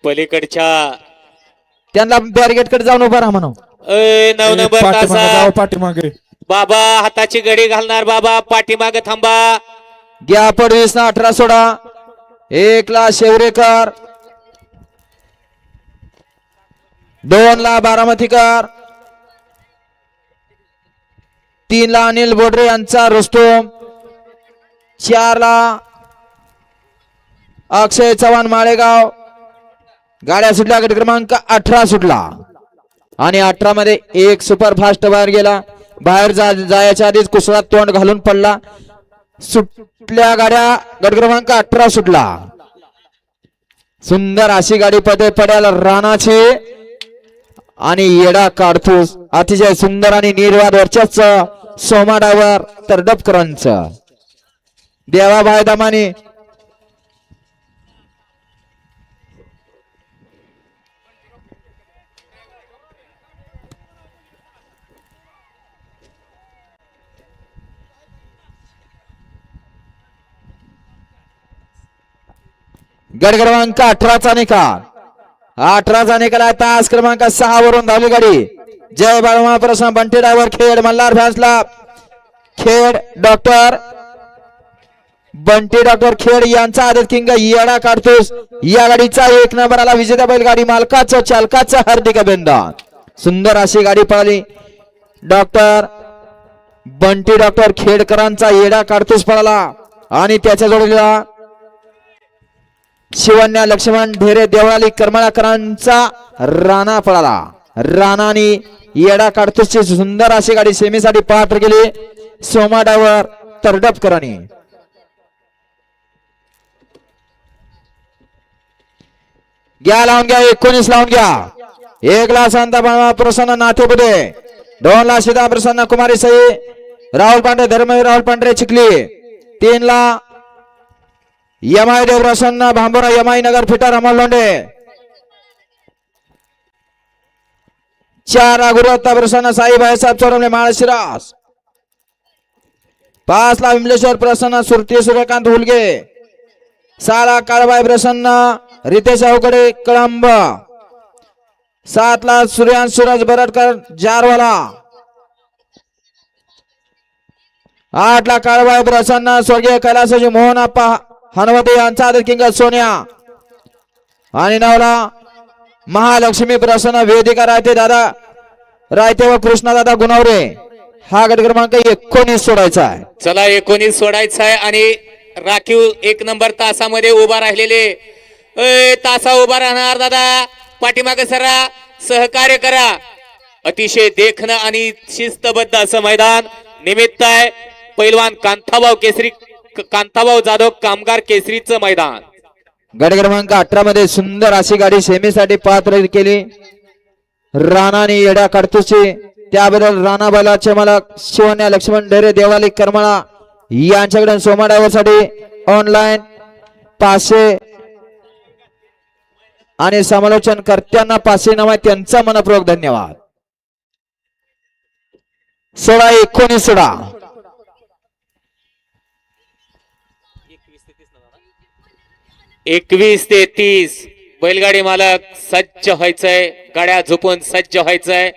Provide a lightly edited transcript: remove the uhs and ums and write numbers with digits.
पलीकडच्या त्यांना बॅरिगेट कडे जाऊन उभा राहा म्हणून. 9 नंबर तासा पाठीमागे बाबा हाताची गडी घालणार बाबा पाठीमागे थांबा. घ्या पडवीस ना 18 सोडा. 1 ला शेवरेकर, 2 ला बारामतीकर, 3 ला अनिल बोडरे यांचा रुस्तुम, 4 ला अक्षय चव्हाण माळेगाव. गाड्या सुटल्या. गट क्रमांक 18 सुटला आणि 18 मध्ये एक सुपरफास्ट बाहेर गेला. बाहेर जायच्या आधीच कुसळात तोंड घालून पडला. सुटल्या गाड्या. गट क्रमांक 18 सुटला. सुंदर अशी गाडी पड्याला रानाची आणि येडा काढतोस अतिशय सुंदर आणि निर्वाद वर्चस्व सोमा डायव्हर तर डबकरांचं. देवाबाई दमानी गट क्रमांक 18चा निकाल. 18चा निकाल आहे. तास क्रमांक 6 वरून धावली गाडी. जय बाळमा प्रश्न बंटी ड्रायव्हर खेड मल्हार फॅन्सला खेड डॉक्टर बंटी डॉक्टर खेड यांचा आदत किंग येडा काढतोस या गाडीचा 1 नंबरला विजेता बैलगाडी मालकाचं चालकाचं हार्दिक अभिनंदन. सुंदर अशी गाडी पळाली. डॉक्टर बंटी डॉक्टर खेडकरांचा येडा काढतोस पळाला आणि त्याच्या जोडीला शिवन्या लक्ष्मण ढेरे देवळाली करमाळकरांचा राणा पळाला. राणाने येडा काढतोसची सुंदर अशी गाडी सेमीसाठी पात्र गेली. सोमा डायव्हर तरडपकरांनी घ्या लावून घ्या. 19 लावून घ्या. 1 ला शांता प्रसन्न नाथेपुते, 2 ला सीता प्रसन्न कुमारी सई राहुल पांढरे धर्मवीर राहुल पांढरे चिखली, 3 ला यमाई देव प्रसन्न भांबोरा यमाई नगर फिटर अमल लोंढे, 4 ला गुरुदत्ता प्रसन्न साई भाईसाहेब चोरमले माळशिरास, 5 ला विमलेश्वर प्रसन्न सुरती सूर्यकांत हुलगे, 6 ला काळबाई प्रसन्न रितेश अवकडे कळंब, 7 ला सूर्यांश सूरज बरडकर जारवाला, 8 ला काळबाई प्रसन्न स्वर्गीय कैलासजी मोहन आप्पा हनुमते यांचा आदर किंग सोन्या आणि 9 ला महालक्ष्मी प्रसन्न वेदिका रायते दादा रायते व कृष्णा दादा गुणवरे. हा गट क्रमांक 19 सोडायचा आहे. चला 19 सोडायचा आहे आणि राखीव 1 नंबर तासामध्ये उभा राहिलेले तासा उभा राहणार दादा पाठीमागे सरा सहकार्य करा. अतिशय देखणं आणि शिस्तबद्ध असं मैदान निमित्त आहे. पैलवान कांताभाऊ जाधव कामगार केसरीचं मैदान. गट क्रमांक 18 मध्ये सुंदर अशी गाडी सेमीसाठी पात्र केली. राणाने येड्या काढतोची त्याबद्दल राणा बैलाचे मालक शिवन्या लक्ष्मण ढेरे देवळाली करमाळा यांच्याकडे सोमा ड्रायव्हर साठी ऑनलाईन 500 आणि समालोचन कर्त्यांना 500 नाव आहे त्यांचा मनपूर्वक धन्यवाद. 16-19 सोडा. 21 ते 30 बैलगाडी मालक सज्ज व्हायचंय. गाड्या झोपून सज्ज व्हायचंय.